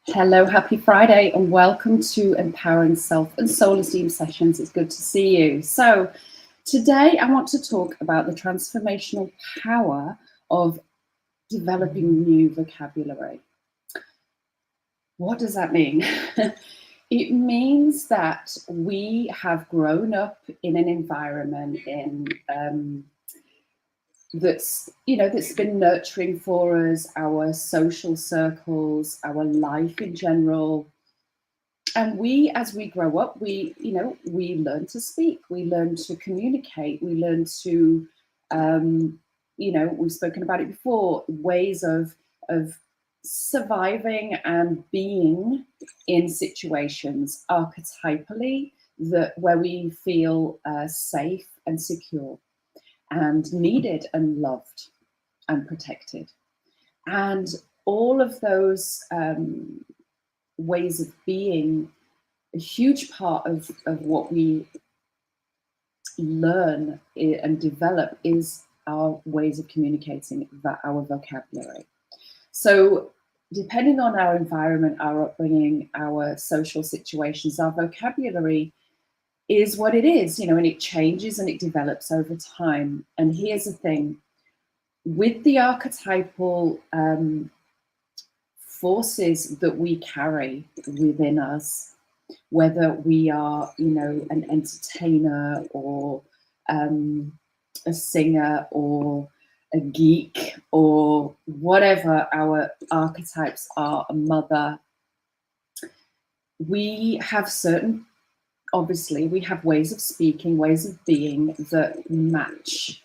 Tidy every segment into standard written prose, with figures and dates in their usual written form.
Hello, happy Friday, and welcome to Empowering Self and Soul Esteem Sessions. It's good to see you. So, today I want to talk about the transformational power of developing new vocabulary. What does that mean? It means that we have grown up in an environment that's been nurturing for us, our social circles, our life in general. And as we grow up, we learn to speak, we learn to communicate, we learn to we've spoken about it before, ways of surviving and being in situations archetypally where we feel safe and secure and needed and loved and protected. And all of those ways of being, a huge part of what we learn and develop is our ways of communicating, our vocabulary. So depending on our environment, our upbringing, our social situations, our vocabulary is what it is, and it changes and it develops over time. And here's the thing, with the archetypal forces that we carry within us, whether we are, an entertainer or a singer or a geek or whatever our archetypes are, a mother, we have obviously we have ways of speaking, ways of being that match,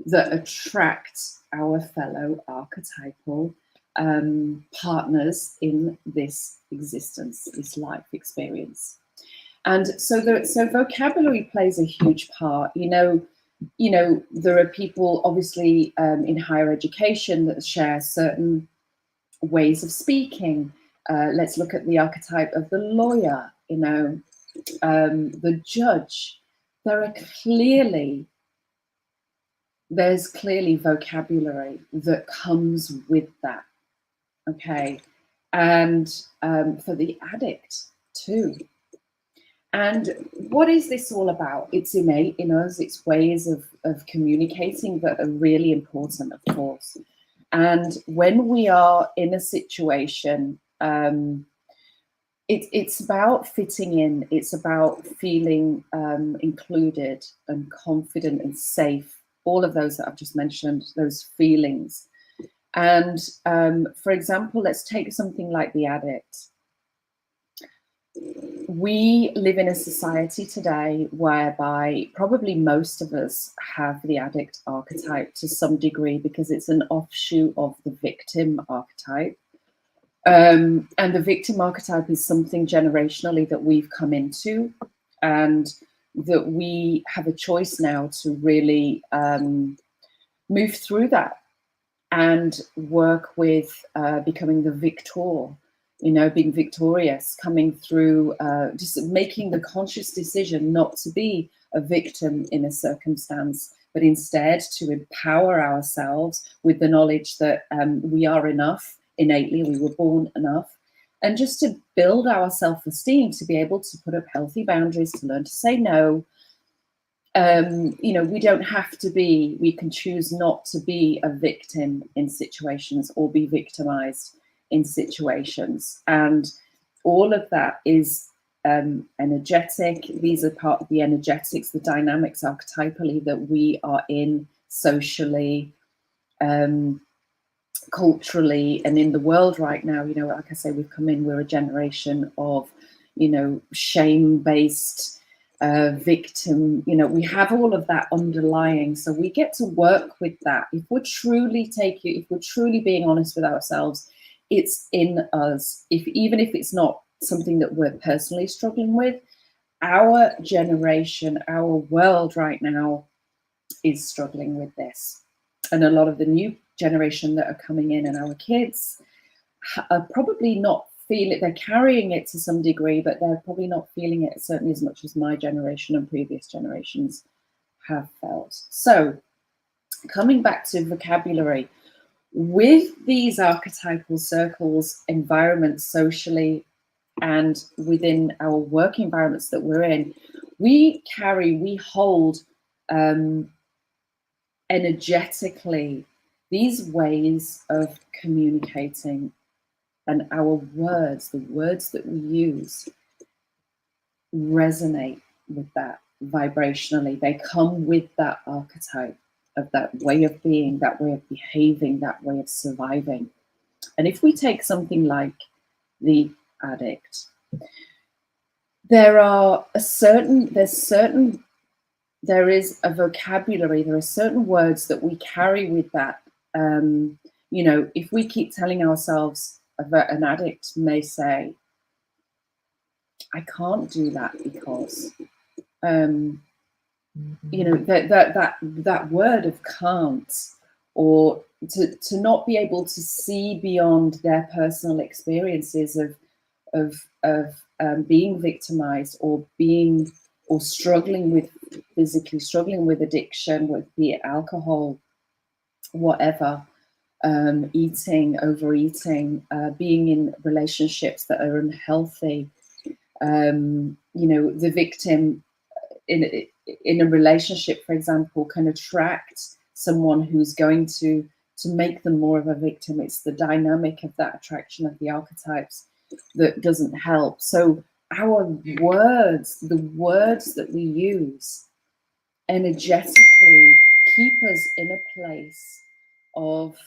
that attract our fellow archetypal partners in this existence, this life experience. And so vocabulary plays a huge part. There are people obviously in higher education that share certain ways of speaking. Let's look at the archetype of the lawyer, the judge. There's clearly vocabulary that comes with that. Okay, and for the addict too. And what is this all about? It's innate in us. It's ways of communicating that are really important, of course. And when we are in a situation, it's about fitting in. It's about feeling included and confident and safe. All of those that I've just mentioned, those feelings. And for example, let's take something like the addict. We live in a society today whereby probably most of us have the addict archetype to some degree, because it's an offshoot of the victim archetype. And the victim archetype is something generationally that we've come into, and that we have a choice now to really move through that and work with becoming the victor, being victorious, coming through, just making the conscious decision not to be a victim in a circumstance, but instead to empower ourselves with the knowledge that we are enough innately, we were born enough, and just to build our self-esteem, to be able to put up healthy boundaries, to learn to say no. We don't have to be, we can choose not to be a victim in situations or be victimized in situations. And all of that is energetic. These are part of the energetics, the dynamics archetypally that we are in socially, culturally, and in the world right now. Like I say, we're a generation of, shame-based victim, we have all of that underlying. So we get to work with that. If we're truly being honest with ourselves, it's in us. Even if it's not something that we're personally struggling with, our generation, our world right now is struggling with this. And a lot of the new generation that are coming in, and our kids, are probably not feel it. They're carrying it to some degree, but they're probably not feeling it certainly as much as my generation and previous generations have felt. So coming back to vocabulary, With these archetypal circles, environments, socially, and within our work environments that we're in, we hold energetically these ways of communicating, and our words, the words that we use, resonate with that vibrationally. They come with that archetype of that way of being, that way of behaving, that way of surviving. And if we take something like the addict, there is a vocabulary, there are certain words that we carry with that. If we keep telling ourselves, an addict may say, I can't do that because, that word of can't, or to not be able to see beyond their personal experiences of being victimized, or physically struggling with addiction, be it alcohol, whatever, eating, overeating, being in relationships that are unhealthy. The victim in a relationship, for example, can attract someone who's going to make them more of a victim. It's the dynamic of that attraction of the archetypes that doesn't help. So our words, the words that we use, energetically keep us in a place of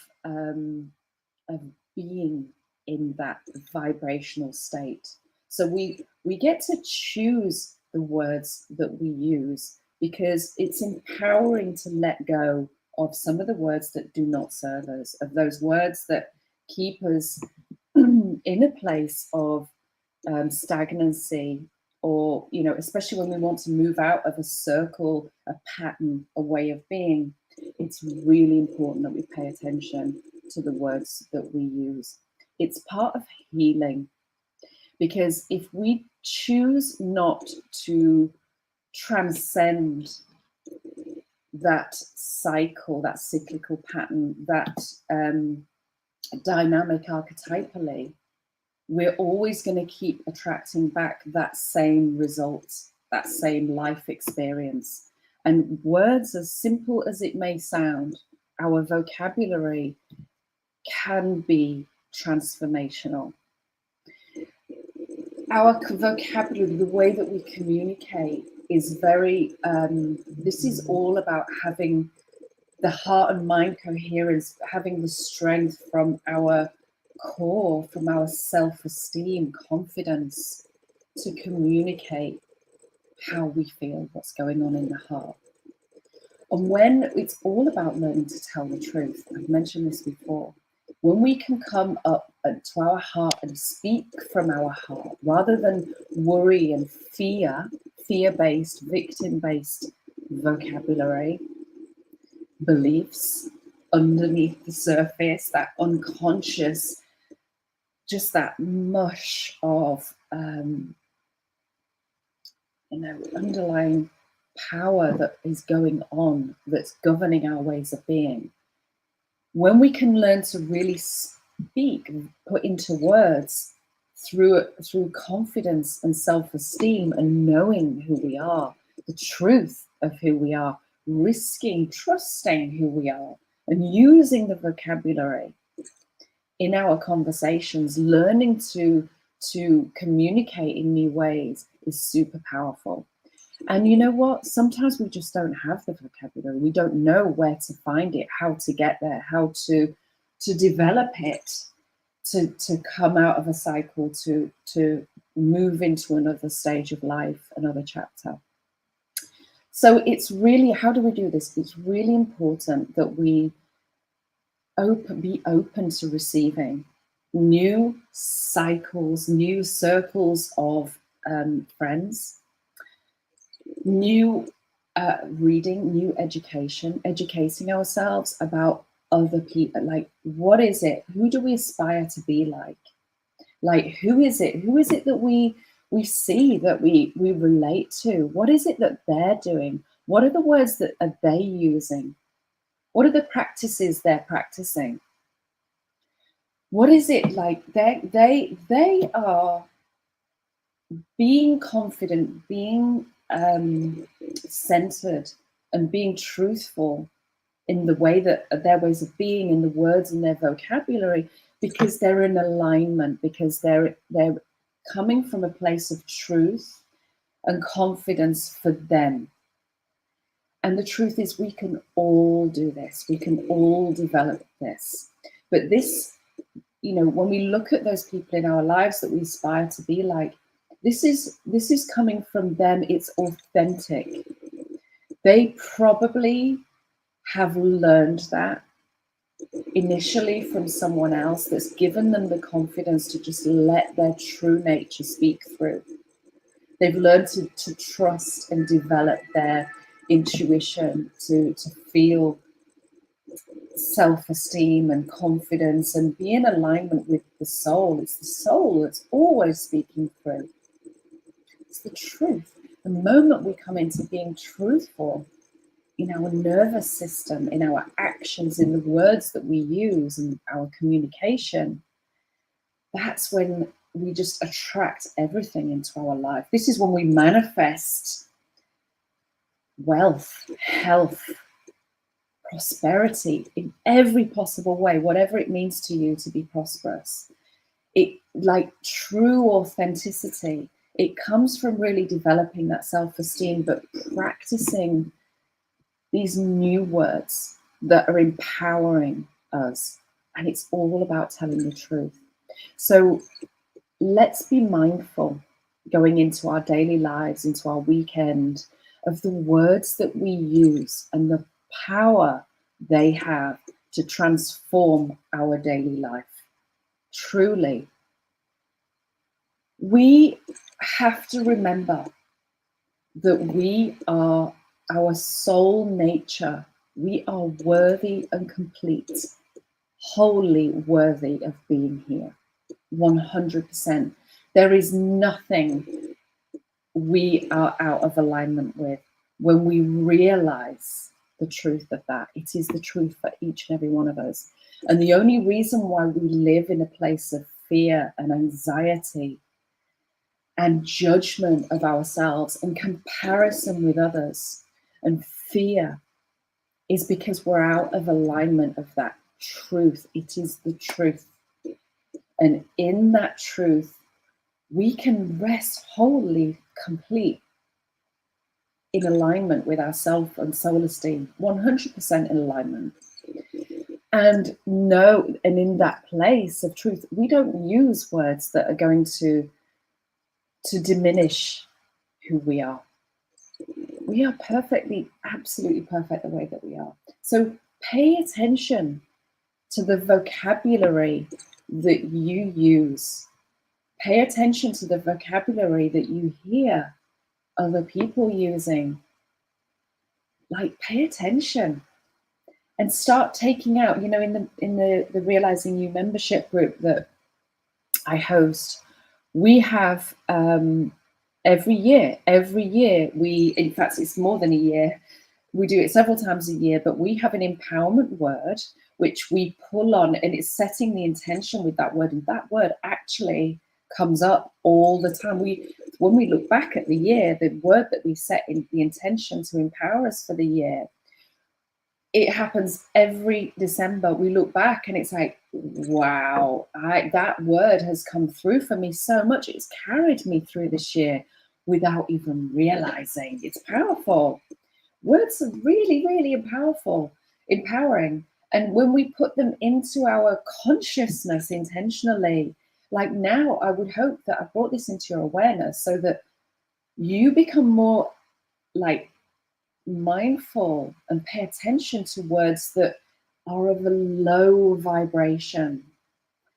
being in that vibrational state. So we get to choose the words that we use, because it's empowering to let go of some of the words that do not serve us, of those words that keep us in a place of stagnancy, or, especially when we want to move out of a circle, a pattern, a way of being. It's really important that we pay attention to the words that we use. It's part of healing, because if we choose not to transcend that cycle, that cyclical pattern, that dynamic archetypally, we're always going to keep attracting back that same result, that same life experience. And words, as simple as it may sound, our vocabulary can be transformational. Our vocabulary, the way that we communicate, is very, this is all about having the heart and mind coherence, having the strength from our core, from our self-esteem, confidence, to communicate how we feel, what's going on in the heart. And when it's all about learning to tell the truth, I've mentioned this before, when we can come up to our heart and speak from our heart, rather than worry and fear-based, victim-based vocabulary, beliefs underneath the surface, that unconscious, just that mush of underlying power that is going on, that's governing our ways of being. When we can learn to really speak and put into words through confidence and self-esteem, and knowing who we are, the truth of who we are, trusting who we are, and using the vocabulary in our conversations, learning to communicate in new ways, is super powerful. And you know what? Sometimes we just don't have the vocabulary. We don't know where to find it, how to get there, how to develop it, to come out of a cycle, to move into another stage of life, another chapter. So it's really, how do we do this? It's really important that we be open to receiving new cycles, new circles of friends, new reading, new educating ourselves about other people. Like, what is it? Who do we aspire to be like? Like, who is it? Who is it that we see, that we relate to? What is it that they're doing? What are the words that are they using? What are the practices they're practicing? What is it like? They are being confident, being centered, and being truthful in the way that their ways of being, in the words and their vocabulary, because they're in alignment, because they're coming from a place of truth and confidence for them. And the truth is, we can all do this. We can all develop this. But this, when we look at those people in our lives that we aspire to be like, this is coming from them. It's authentic. They probably have learned that initially from someone else that's given them the confidence to just let their true nature speak through. They've learned to trust and develop their intuition, to feel self-esteem and confidence and be in alignment with the soul. It's the soul that's always speaking through. It's the truth. The moment we come into being truthful in our nervous system, in our actions, in the words that we use, and our communication, that's when we just attract everything into our life. This is when we manifest wealth, health, prosperity in every possible way, whatever it means to you to be prosperous. It, like true authenticity, it comes from really developing that self-esteem, but practicing these new words that are empowering us. And it's all about telling the truth. So let's be mindful going into our daily lives, into our weekend, of the words that we use and the power they have to transform our daily life. Truly. We have to remember that we are our soul nature. We are worthy and complete, wholly worthy of being here. 100%. There is nothing we are out of alignment with when we realize the truth of that. It is the truth for each and every one of us. And the only reason why we live in a place of fear and anxiety and judgment of ourselves and comparison with others and fear is because we're out of alignment of that truth. It is the truth. And in that truth, we can rest wholly complete in alignment with our self and soul esteem, 100% in alignment. And in that place of truth, we don't use words that are going to diminish who we are. We are perfectly, absolutely perfect the way that we are. So pay attention to the vocabulary that you use. Pay attention to the vocabulary that you hear other people using. Like, pay attention and start taking out, in the Realizing You membership group that I host, we have every year we, in fact, it's more than a year, we do it several times a year, but we have an empowerment word which we pull on, and it's setting the intention with that word, and that word actually comes up all the time. When we look back at the year, the word that we set in the intention to empower us for the year, it happens every December. We look back and it's like, wow, that word has come through for me so much. It's carried me through this year without even realizing. It's powerful. Words are really, really empowering. And when we put them into our consciousness intentionally, like now, I would hope that I brought this into your awareness so that you become more like mindful and pay attention to words that are of a low vibration,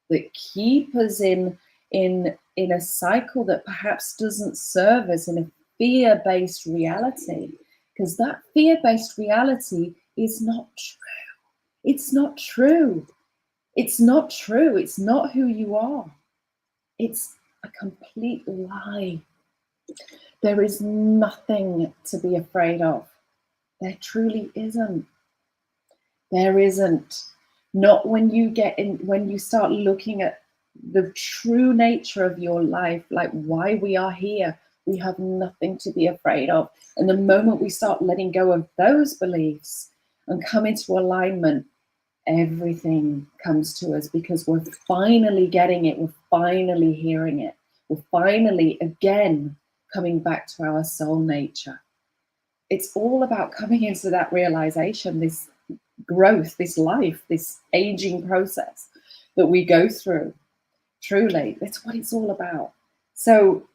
that keep us in a cycle that perhaps doesn't serve us, in a fear-based reality, because that fear-based reality is not true. It's not true. It's not true. It's not who you are. It's a complete lie. There is nothing to be afraid of. There truly isn't. There isn't. Not when you start looking at the true nature of your life, like why we are here. We have nothing to be afraid of. And the moment we start letting go of those beliefs and come into alignment, everything comes to us, because we're finally getting it. We're finally hearing it. We're finally, again, coming back to our soul nature. It's all about coming into that realization, this growth, this life, this aging process that we go through. Truly, that's what it's all about. So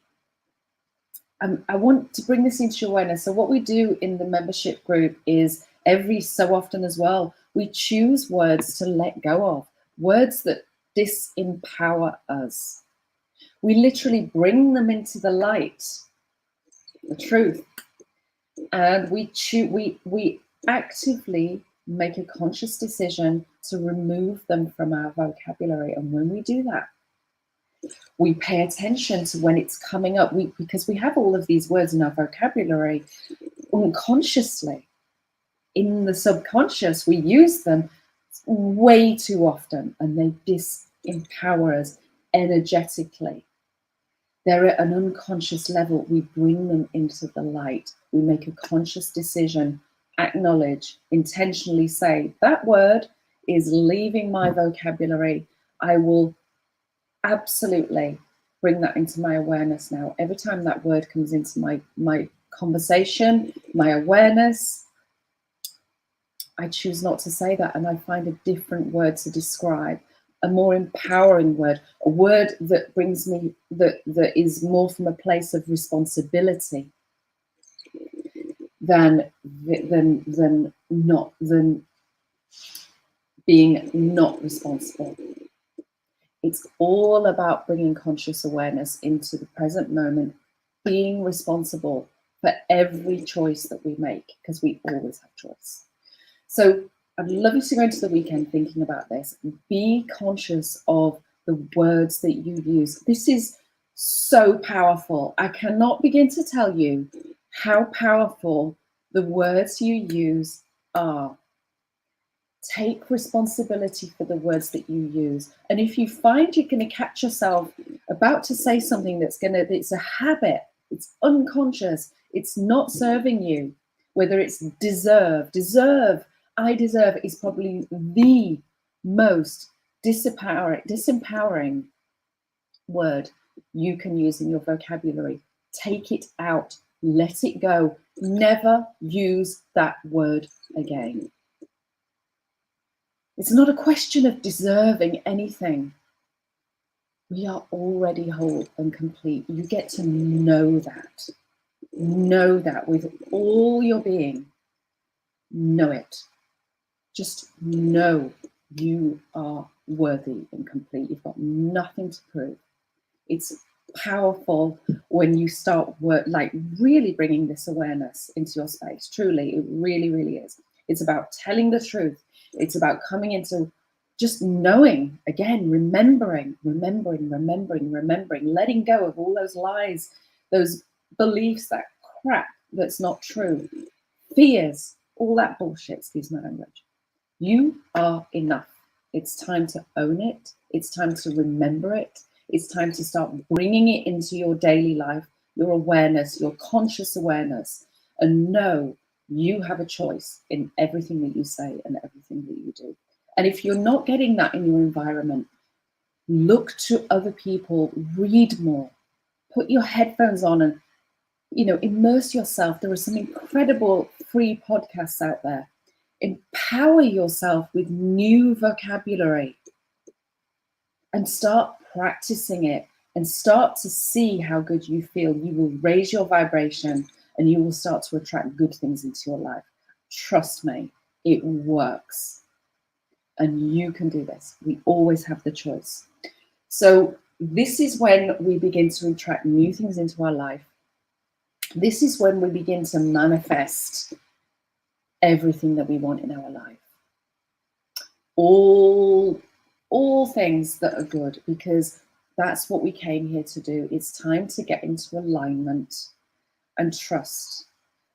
I want to bring this into your awareness. So what we do in the membership group is every so often as well, we choose words to let go of, words that disempower us. We literally bring them into the light, the truth, and we actively make a conscious decision to remove them from our vocabulary. And when we do that, we pay attention to when it's coming up, because we have all of these words in our vocabulary unconsciously. In the subconscious, we use them way too often, and they disempower us energetically. They're at an unconscious level. We bring them into the light. We make a conscious decision, acknowledge, intentionally say, that word is leaving my vocabulary. I will absolutely bring that into my awareness now. Every time that word comes into my conversation, my awareness, I choose not to say that, and I find a different word to describe, a more empowering word, a word that brings me, that is more from a place of responsibility than being not responsible. It's all about bringing conscious awareness into the present moment, being responsible for every choice that we make, because we always have choice. So I'd love you to go into the weekend thinking about this. Be conscious of the words that you use. This is so powerful. I cannot begin to tell you how powerful the words you use are. Take responsibility for the words that you use. And if you find you're going to catch yourself about to say something it's a habit, it's unconscious, it's not serving you, whether it's deserve, I deserve is probably the most disempowering word you can use in your vocabulary. Take it out, let it go, never use that word again. It's not a question of deserving anything. We are already whole and complete. You get to know that. Know that with all your being. Know it. Just know you are worthy and complete. You've got nothing to prove. It's powerful when you start really bringing this awareness into your space. Truly, it really, really is. It's about telling the truth. It's about coming into just knowing, again, remembering, letting go of all those lies, those beliefs, that crap that's not true, fears, all that bullshit, excuse my language. You are enough. It's time to own it. It's time to remember it. It's time to start bringing it into your daily life, your awareness, your conscious awareness, and know you have a choice in everything that you say and everything that you do. And if you're not getting that in your environment, look to other people, read more, put your headphones on and, immerse yourself. There are some incredible free podcasts out there. Empower yourself with new vocabulary and start practicing it and start to see how good you feel. You will raise your vibration and you will start to attract good things into your life. Trust me, it works. And you can do this. We always have the choice. So this is when we begin to attract new things into our life. This is when we begin to manifest everything that we want in our life. All things that are good, because that's what we came here to do. It's time to get into alignment and trust.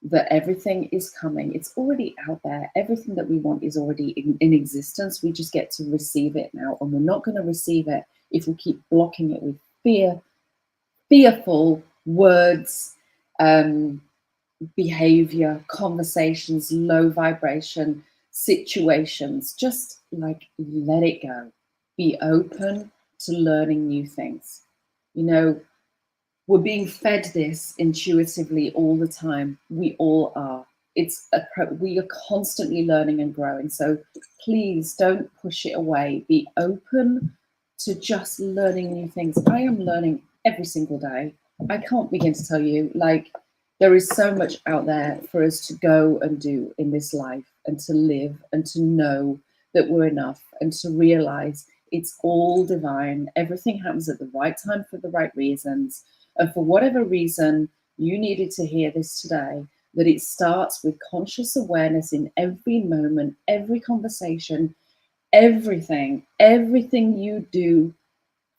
that everything is coming. It's already out there. Everything that we want is already in existence. We just get to receive it now. And we're not going to receive it if we keep blocking it with fear, fearful words, behavior, conversations, low vibration situations. Just like let it go. Be open to learning new things. You know, we're being fed this intuitively all the time. We all are. We are constantly learning and growing. So please don't push it away. Be open to just learning new things. I am learning every single day. I can't begin to tell you, like, there is so much out there for us to go and do in this life, and to live, and to know that we're enough, and to realize it's all divine. Everything happens at the right time for the right reasons. And for whatever reason you needed to hear this today, that it starts with conscious awareness in every moment, every conversation, everything you do,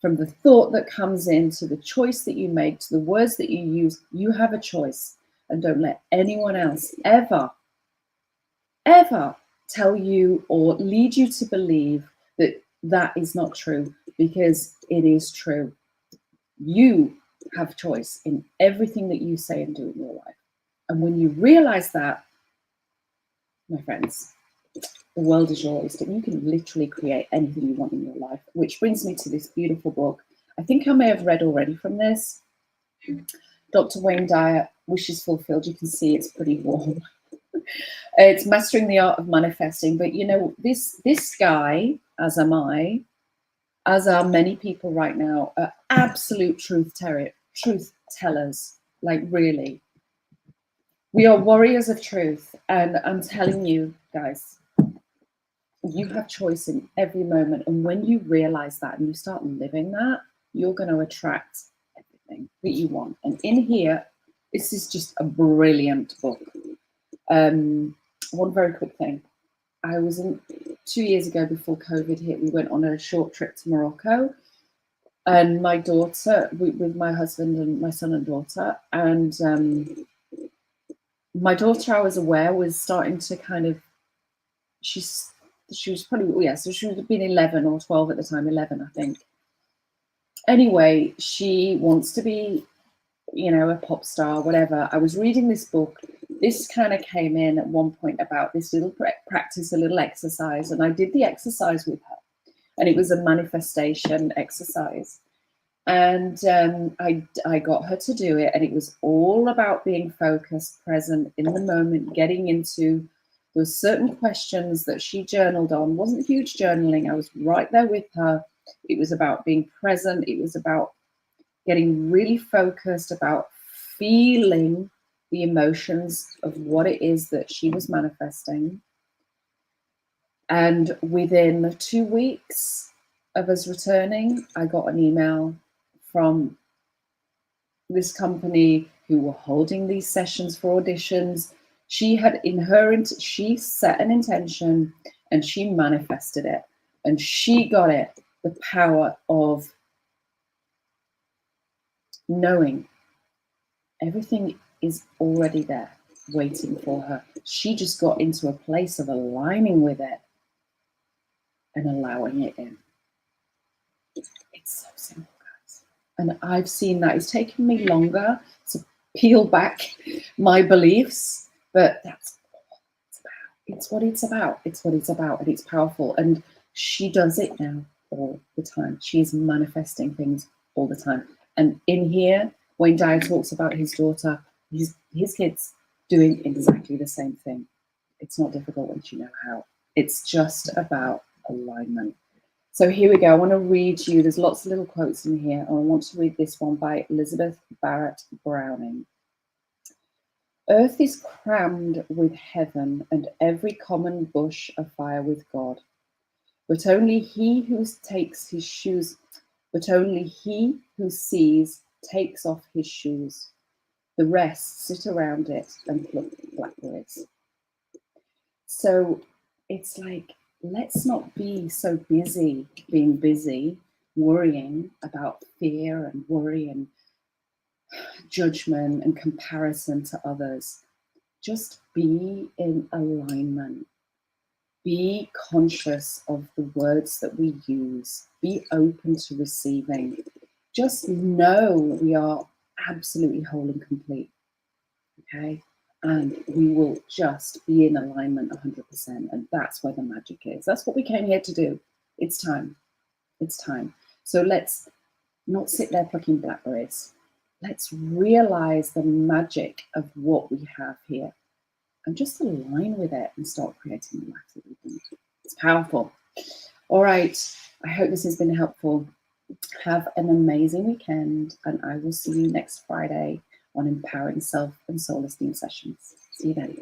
from the thought that comes in to the choice that you make to the words that you use. You have a choice, and don't let anyone else ever tell you or lead you to believe that that is not true, because it is true. You have choice in everything that you say and do in your life. And when you realize that, my friends, the world is your oyster. You can literally create anything you want in your life, which brings me to this beautiful book. I think I may have read already from this. Dr. Wayne Dyer, Wishes Fulfilled. You can see it's pretty warm. It's Mastering the Art of Manifesting. But you know, this guy, as am I, as are many people right now, are absolute truth tellers. Like, really. We are warriors of truth. And I'm telling you, guys, you have choice in every moment. And when you realize that and you start living that, you're going to attract everything that you want. And in here, this is just a brilliant book. One very quick thing. I was 2 years ago, before COVID hit, we went on a short trip to Morocco. And my daughter, with my husband and my son and daughter, and my daughter, I was aware, was starting to kind of, she was probably, yeah, so she would have been 11 or 12 at the time, 11, I think. Anyway, she wants to be, you know, a pop star, whatever. I was reading this book. This kind of came in at one point about this little practice, a little exercise, and I did the exercise with her. And it was a manifestation exercise. And I got her to do it, and it was all about being focused, present, in the moment, getting into those certain questions that she journaled on. It wasn't huge journaling. I was right there with her. It was about being present. It was about getting really focused, about feeling the emotions of what it is that she was manifesting. And within 2 weeks of us returning, I got an email from this company who were holding these sessions for auditions. She had she set an intention and she manifested it, and she got it. The power of knowing everything is already there waiting for her. She just got into a place of aligning with it and allowing it in. It's so simple, guys. And I've seen that. It's taken me longer to peel back my beliefs, but that's all it's about. It's what it's about. It's what it's about. And it's powerful. And she does it now all the time. She's manifesting things all the time. And in here, Wayne Dyer talks about his daughter, his kids doing exactly the same thing. It's not difficult once you know how. It's just about alignment. So here we go. I want to read you, there's lots of little quotes in here. I want to read this one by Elizabeth Barrett Browning. Earth is crammed with heaven, and every common bush afire with God. But only he who sees takes off his shoes. The rest sit around it and pluck blackberries. So it's like, let's not be so busy being busy, worrying about fear and worry and judgment and comparison to others. just be in alignment. Be conscious of the words that we use. Be open to receiving. Just know we are absolutely whole and complete. Okay? And we will just be in alignment 100%. And that's where the magic is. That's what we came here to do. It's time. It's time. So let's not sit there plucking blackberries. Let's realize the magic of what we have here and just align with it and start creating the life that we want. It's powerful. All right. I hope this has been helpful. Have an amazing weekend, and I will see you next Friday on Empowering Self and Soul Esteem Sessions. See you then.